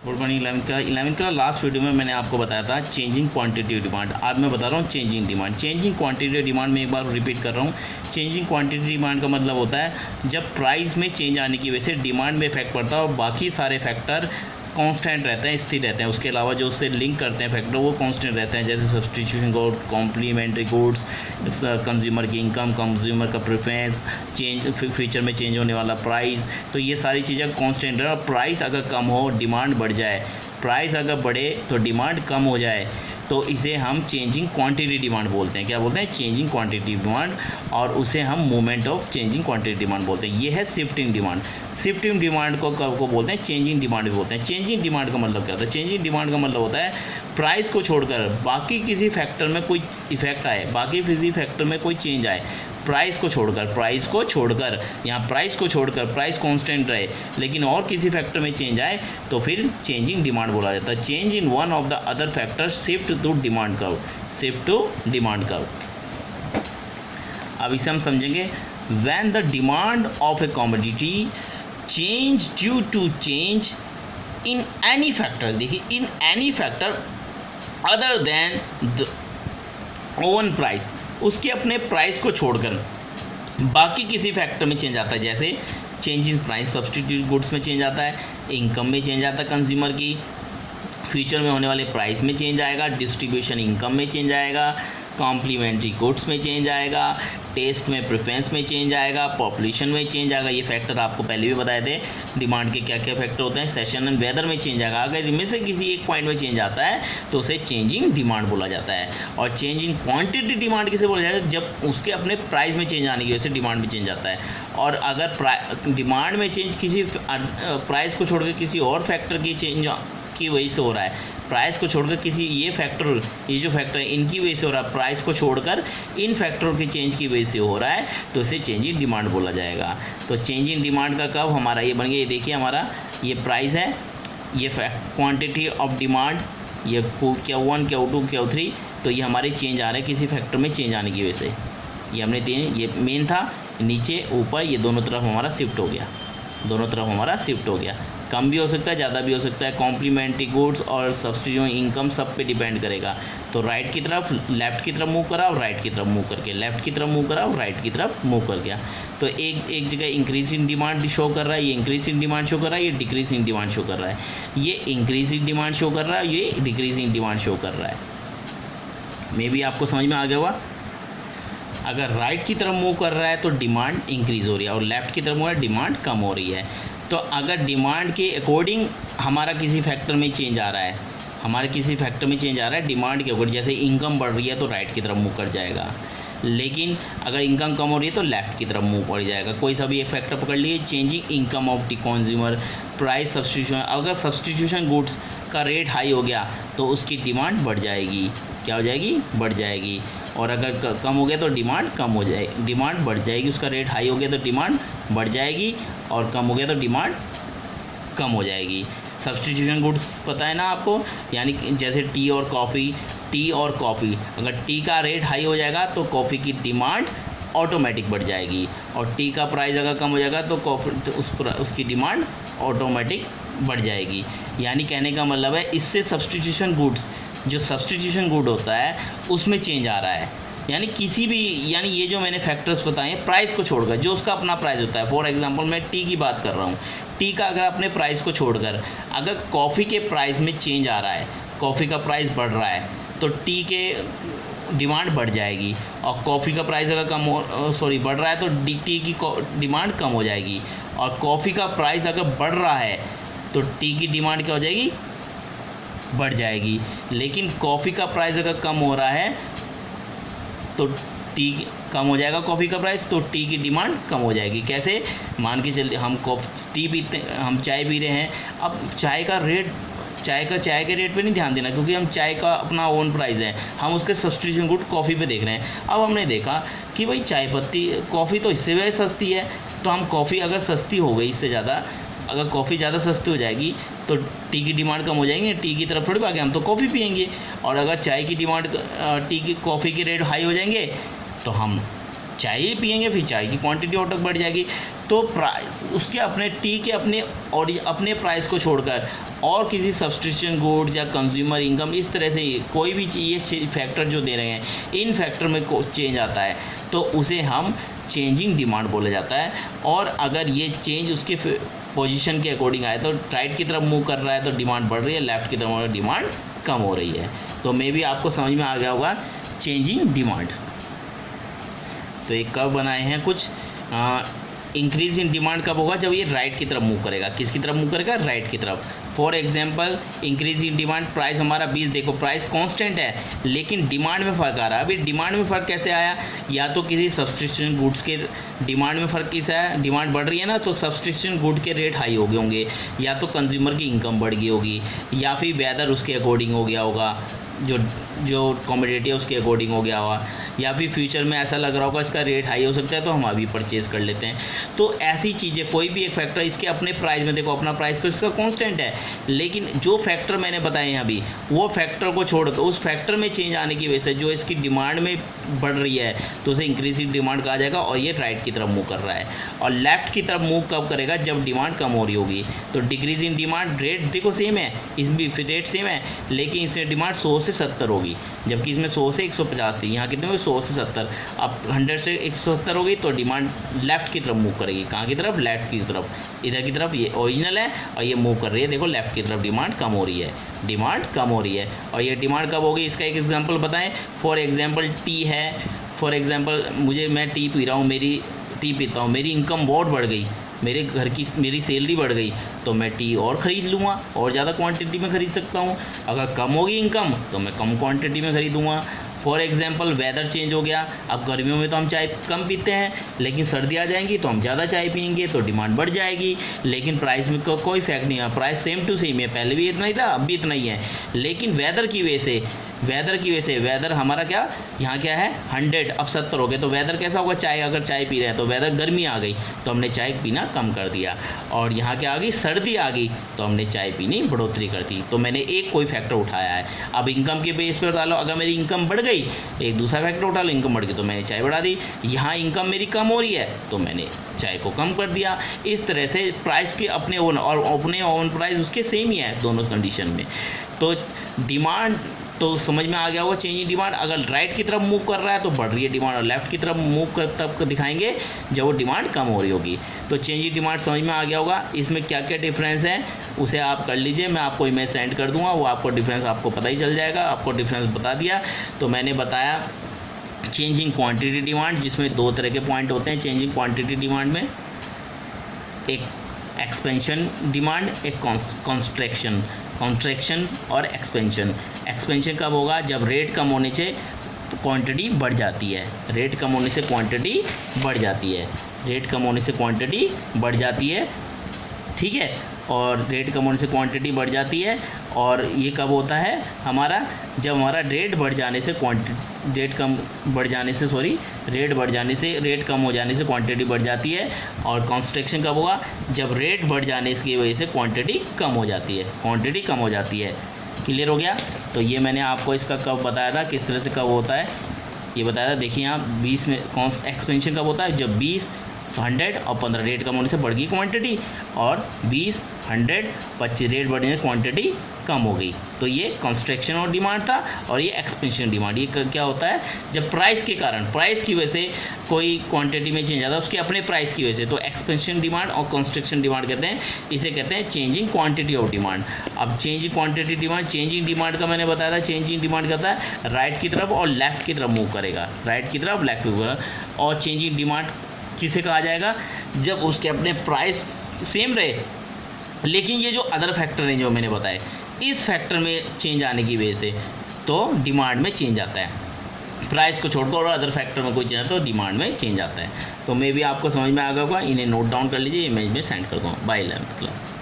Good morning. 11th का last video में मैंने आपको बताया था चेंजिंग क्वांटिटी डिमांड। आज मैं बता रहा हूँ changing demand. Changing quantity demand में एक बार रिपीट कर रहा हूँ। चेंजिंग क्वांटिटी डिमांड का मतलब होता है जब प्राइस में चेंज आने की वजह से डिमांड में इफेक्ट पड़ता है और बाकी सारे फैक्टर कांस्टेंट रहते हैं, स्थिर रहते हैं। उसके अलावा जो उससे लिंक करते हैं फैक्टर वो कांस्टेंट रहते हैं, जैसे substitution good, complementary goods, consumer की इनकम, कंज्यूमर का प्रेफरेंस, चेंज फ्यूचर में चेंज होने वाला प्राइस। तो ये सारी चीज़ें कांस्टेंट है। और प्राइस अगर कम हो डिमांड बढ़ जाए, प्राइस अगर बढ़े तो डिमांड कम हो जाए, तो इसे हम चेंजिंग क्वांटिटी डिमांड बोलते हैं। क्या बोलते हैं? Changing quantity demand. और उसे हम movement of changing quantity demand बोलते हैं। ये है शिफ्टिंग डिमांड। शिफ्टिंग डिमांड को बोलते हैं चेंजिंग डिमांड भी बोलते हैं। चेंजिंग डिमांड का मतलब क्या होता है? चेंजिंग डिमांड का मतलब होता है प्राइस को छोड़कर बाकी किसी फैक्टर में कोई इफेक्ट आए, बाकी किसी फैक्टर में कोई चेंज आए, प्राइस को छोड़कर यहाँ प्राइस को छोड़कर प्राइस कांस्टेंट रहे लेकिन और किसी फैक्टर में चेंज आए तो फिर चेंजिंग डिमांड बोला जाता है। Change in one of the other factor shift to demand curve. अब इसे हम समझेंगे। When the demand of a commodity change due to change in any factor, देखिए in any factor other than the own price, उसके अपने price को छोड़कर बाकी किसी फैक्टर में चेंज आता है। जैसे change in price substitute goods में चेंज आता है, इनकम में चेंज आता है कंज्यूमर की, फ्यूचर में होने वाले प्राइस में चेंज आएगा, डिस्ट्रीब्यूशन इनकम में चेंज आएगा, कॉम्प्लीमेंट्री गुड्स में चेंज आएगा, टेस्ट में प्रेफरेंस में चेंज आएगा, पॉपुलेशन में चेंज आएगा। ये फैक्टर आपको पहले भी बताए थे डिमांड के क्या क्या फैक्टर होते हैं। सेशन एंड वेदर में चेंज आएगा। अगर इनमें से किसी एक पॉइंट में चेंज आता है तो उसे चेंजिंग डिमांड बोला जाता है। और चेंजिंग क्वांटिटी डिमांड किसे बोला जाता है? जब उसके अपने प्राइस में चेंज आने की वजह से डिमांड में चेंज आता है। और अगर डिमांड में चेंज किसी प्राइस को छोड़कर किसी और फैक्टर की चेंज की वजह से हो रहा है, प्राइस को छोड़कर किसी ये जो फैक्टर है इनकी वजह से हो रहा है, प्राइस को छोड़कर इन फैक्टरों के चेंज की वजह से हो रहा है, तो इसे चेंज इन डिमांड बोला जाएगा। तो चेंज इन डिमांड का कब हमारा ये बन गया, ये देखिए हमारा ये प्राइस है, ये क्वांटिटी ऑफ डिमांड, ये Q1 Q2 Q3, तो ये हमारे चेंज आ रहे हैं किसी फैक्टर में चेंज आने की वजह से। ये हमने ये मेन था, नीचे ऊपर ये दोनों तरफ हमारा शिफ्ट हो गया। कम भी हो सकता है, ज़्यादा भी हो सकता है। कॉम्प्लीमेंट्री गुड्स और सब्सिट्यूट इनकम सब पे डिपेंड करेगा। तो राइट की तरफ लेफ़्ट की तरफ मूव करा और राइट की तरफ मूव करके, लेफ़्ट की तरफ मूव करा और राइट की तरफ मूव कर गया। तो एक जगह इंक्रीजिंग डिमांड शो कर रहा है, ये इंक्रीजिंग डिमांड शो कर रहा है, ये डिक्रीजिंग डिमांड शो कर रहा है, ये इंक्रीजिंग डिमांड शो कर रहा है, ये डिक्रीजिंग डिमांड शो कर रहा है। मे बी आपको समझ में आ गया होगा। अगर राइट की तरफ मूव कर रहा है तो डिमांड इंक्रीज़ हो रही है और लेफ़्ट की तरफ मूव है डिमांड कम हो रही है। तो अगर डिमांड के अकॉर्डिंग हमारा किसी फैक्टर में चेंज आ रहा है, डिमांड के अकॉर्डिंग, जैसे इनकम बढ़ रही है तो राइट की तरफ मूव कर जाएगा, लेकिन अगर इनकम कम हो रही है तो लेफ़्ट की तरफ मूव कर जाएगा। कोई सा भी एक फैक्टर पकड़ लिए, changing income of the consumer, price substitution, अगर सब्सटीट्यूशन गुड्स का रेट हाई हो गया तो उसकी डिमांड बढ़ जाएगी। क्या हो जाएगी? बढ़ जाएगी। और अगर कम हो गया तो डिमांड कम हो जाएगी, डिमांड बढ़ जाएगी। उसका रेट हाई हो गया तो डिमांड बढ़ जाएगी और कम हो गया तो डिमांड कम हो जाएगी। सब्सटीट्यूशन गुड्स पता है ना आपको, यानी जैसे टी और कॉफ़ी, अगर टी का रेट हाई हो जाएगा तो कॉफ़ी की डिमांड ऑटोमेटिक बढ़ जाएगी और टी का प्राइस अगर कम हो जाएगा तो उसकी डिमांड ऑटोमेटिक बढ़ जाएगी। यानी कहने का मतलब है इससे सब्सटीट्यूशन गुड्स, जो सब्सटीट्यूशन गुड होता है उसमें चेंज आ रहा है। यानी यानी ये जो मैंने फैक्टर्स बताए हैं प्राइस को छोड़कर, जो उसका अपना प्राइस होता है। फॉर एग्जांपल मैं टी की बात कर रहा हूँ, टी का अगर अपने प्राइस को छोड़कर अगर कॉफ़ी के प्राइस में चेंज आ रहा है, कॉफ़ी का प्राइस बढ़ रहा है तो टी के डिमांड बढ़ जाएगी। और कॉफ़ी का प्राइस अगर बढ़ रहा है तो टी की डिमांड कम हो जाएगी। और कॉफ़ी का प्राइस अगर बढ़ रहा है तो टी की डिमांड क्या हो जाएगी? बढ़ जाएगी। लेकिन कॉफ़ी का प्राइस अगर कम हो रहा है तो टी कम हो जाएगा, कॉफ़ी का प्राइस, तो टी की डिमांड कम हो जाएगी। कैसे? मान के चलिए हम हम चाय पी रहे हैं। अब चाय के रेट पे नहीं ध्यान देना, क्योंकि हम चाय का अपना ओन प्राइस है, हम उसके सब्सटीट्यूशन गुड कॉफ़ी पे देख रहे हैं। अब हमने देखा कि भाई कॉफ़ी तो इससे भी सस्ती है, तो हम कॉफ़ी अगर सस्ती हो गई इससे ज़्यादा, अगर कॉफ़ी ज़्यादा सस्ती हो जाएगी तो टी की डिमांड कम हो जाएगी, टी की तरफ थोड़ी भागे, हम तो कॉफ़ी पियेंगे। और अगर चाय की डिमांड कॉफ़ी के रेट हाई हो जाएंगे तो हम चाय ही पियेंगे, फिर चाय की क्वांटिटी ऑटो बढ़ जाएगी। तो प्राइस उसके अपने टी के अपने प्राइस को छोड़कर और किसी सब्सक्रिप्शन गुड्स या कंज्यूमर इनकम, इस तरह से कोई भी चीज़, ये फैक्टर जो दे रहे हैं, इन फैक्टर में चेंज आता है तो उसे हम चेंजिंग डिमांड बोला जाता है। और अगर ये चेंज उसके पोजीशन के अकॉर्डिंग आए तो राइट की तरफ मूव कर रहा है तो डिमांड बढ़ रही है, लेफ़्ट की तरफ डिमांड कम हो रही है। तो मे भी आपको समझ में आ गया होगा चेंजिंग डिमांड। तो ये कब बनाए हैं कुछ इंक्रीज इन डिमांड कब होगा, जब ये राइट की तरफ मूव करेगा। किसकी तरफ मूव करेगा, राइट की तरफ। For example increase in demand, price हमारा 20, देखो प्राइस कांस्टेंट है लेकिन डिमांड में फ़र्क आ रहा है। अभी डिमांड में फ़र्क कैसे आया, या तो किसी सब्सक्रिप्शन गुड्स के डिमांड में फ़र्क किसा है, डिमांड बढ़ रही है ना, तो सब्सक्रिप्शन गुड के रेट हाई हो गए होंगे, या तो कंज्यूमर की इनकम बढ़ गई होगी, या फिर वेदर उसके अकॉर्डिंग हो गया होगा, जो कमोडिटी है उसके अकॉर्डिंग हो गया होगा, या फिर फ्यूचर में ऐसा लग रहा होगा इसका रेट हाई हो सकता है तो हम अभी परचेज़ कर लेते हैं। तो ऐसी चीज़ें, कोई भी एक फैक्टर इसके अपने प्राइस में, देखो अपना प्राइस तो इसका कांस्टेंट है, लेकिन जो फैक्टर मैंने बताए हैं अभी, वो फैक्टर को छोड़कर उस फैक्टर में चेंज आने की वजह से जो इसकी डिमांड में बढ़ रही है तो उसे इंक्रीजिंग डिमांड कहा जाएगा। और ये राइट की तरफ मूव कर रहा है। और लेफ़्ट की तरफ मूव कब करेगा, जब डिमांड कम हो रही होगी। तो डिक्रीज इन डिमांड, रेट देखो सेम है, इसमें भी रेट सेम है, लेकिन इसमें डिमांड 100 से 70 होगी, जबकि इसमें 100 से 150 थी, यहाँ कितने होगी 100 से 70। अब 100 से 170 होगी तो डिमांड लेफ़्ट की तरफ मूव करेगी। कहाँ की तरफ, लेफ़्ट की तरफ, इधर की तरफ। ये ओरिजिनल है और ये मूव कर रही है, देखो लेफ़्ट की तरफ डिमांड कम हो रही है, डिमांड कम हो रही है। और ये डिमांड कब होगी, इसका एक एग्जांपल बताएं। फॉर एग्जांपल टी है, फॉर एग्जांपल मैं टी पी रहा हूँ, टी पीता हूँ, मेरी इनकम बहुत बढ़ गई, मेरे घर की मेरी सैलरी बढ़ गई तो मैं टी और ख़रीद लूँगा, और ज़्यादा क्वांटिटी में ख़रीद सकता हूँ। अगर कम होगी इनकम तो मैं कम क्वांटिटी में ख़रीदूँगा। फॉर एग्जांपल वेदर चेंज हो गया, अब गर्मियों में तो हम चाय कम पीते हैं, लेकिन सर्दी आ जाएंगी तो हम ज़्यादा चाय पियेंगे तो डिमांड बढ़ जाएगी, लेकिन प्राइस में कोई इफेक्ट नहीं है, प्राइस सेम टू सेम है, पहले भी इतना ही था अब भी इतना ही है। लेकिन वेदर की वजह से वेदर हमारा क्या, यहाँ क्या है 100, अब 70 हो गए, तो वेदर कैसा होगा, अगर चाय पी रहे हैं तो वेदर गर्मी आ गई तो हमने चाय पीना कम कर दिया, और यहाँ क्या आ गई, सर्दी आ गई तो हमने चाय पीनी बढ़ोतरी कर दी। तो मैंने एक कोई फैक्टर उठाया है। अब इनकम के बेस पर डालो, अगर मेरी इनकम बढ़ गई, एक दूसरा फैक्टर उठा लो, इनकम बढ़ गई तो मैंने चाय बढ़ा दी। यहाँ इनकम मेरी कम हो रही है तो मैंने चाय को कम कर दिया। इस तरह से प्राइस के अपने ओन और अपने ओन प्राइस उसके सेम ही है दोनों कंडीशन में। तो डिमांड तो समझ में आ गया होगा, चेंज इन डिमांड अगर राइट की तरफ मूव कर रहा है तो बढ़ रही है डिमांड, और लेफ्ट की तरफ मूव कर तब दिखाएंगे जब वो डिमांड कम हो रही होगी। तो चेंज इन डिमांड समझ में आ गया होगा। इसमें क्या क्या डिफरेंस है उसे आप कर लीजिए, मैं आपको इमेज सेंड कर दूंगा, वो आपको डिफरेंस आपको पता ही चल जाएगा। आपको डिफरेंस बता दिया। तो मैंने बताया चेंजिंग क्वांटिटी डिमांड, जिसमें दो तरह के पॉइंट होते हैं चेंजिंग क्वांटिटी डिमांड में, एक एक्सपेंशन डिमांड, एक कॉन्ट्रैक्शन और एक्सपेंशन। एक्सपेंशन कब होगा, जब रेट कम होने से क्वांटिटी बढ़ जाती है, रेट कम होने से क्वांटिटी बढ़ जाती है, रेट कम होने से क्वांटिटी बढ़ जाती है, ठीक है। और रेट कम होने से क्वांटिटी बढ़ जाती है, और ये कब होता है हमारा, जब हमारा रेट बढ़ जाने से रेट कम हो जाने से क्वांटिटी बढ़ जाती है। और कॉन्स्ट्रक्शन कब होगा, जब रेट बढ़ जाने की वजह से क्वांटिटी कम हो जाती है, क्लियर हो गया। तो ये मैंने आपको इसका कब बताया था, किस तरह से कब होता है ये बताया था। देखिए यहाँ 20 में एक्सपेंशन कब होता है, जब 20, 100 और 15 रेट कम होने से बढ़ गई क्वांटिटी, और 20, 100, 25 रेट बढ़ने से क्वांटिटी कम हो गई। तो ये कंस्ट्रक्शन और डिमांड था, और ये एक्सपेंशन डिमांड। ये क्या होता है, जब प्राइस के कारण, प्राइस की वजह से कोई क्वांटिटी में चेंज आता है उसके अपने प्राइस की वजह से, तो एक्सपेंशन डिमांड और कंस्ट्रक्शन डिमांड कहते हैं। इसे कहते हैं चेंजिंग क्वांटिटी ऑफ डिमांड। अब changing quantity demand, changing demand का मैंने बताया था, चेंजिंग डिमांड कहता है राइट की तरफ और लेफ्ट की तरफ मूव करेगा, राइट की तरफ लेफ्ट की तरफ। और चेंजिंग डिमांड किसे कहा जाएगा, जब उसके अपने प्राइस सेम रहे, लेकिन ये जो अदर फैक्टर हैं जो मैंने बताए, इस फैक्टर में चेंज आने की वजह से तो डिमांड में चेंज आता है। प्राइस को छोड़कर और अदर फैक्टर में कोई चेंज आता है तो डिमांड में चेंज आता है। तो मे भी आपको समझ में आ गया होगा, इन्हें नोट डाउन कर लीजिए, इमेज में सेंड कर दूँगा। Bye 11th class.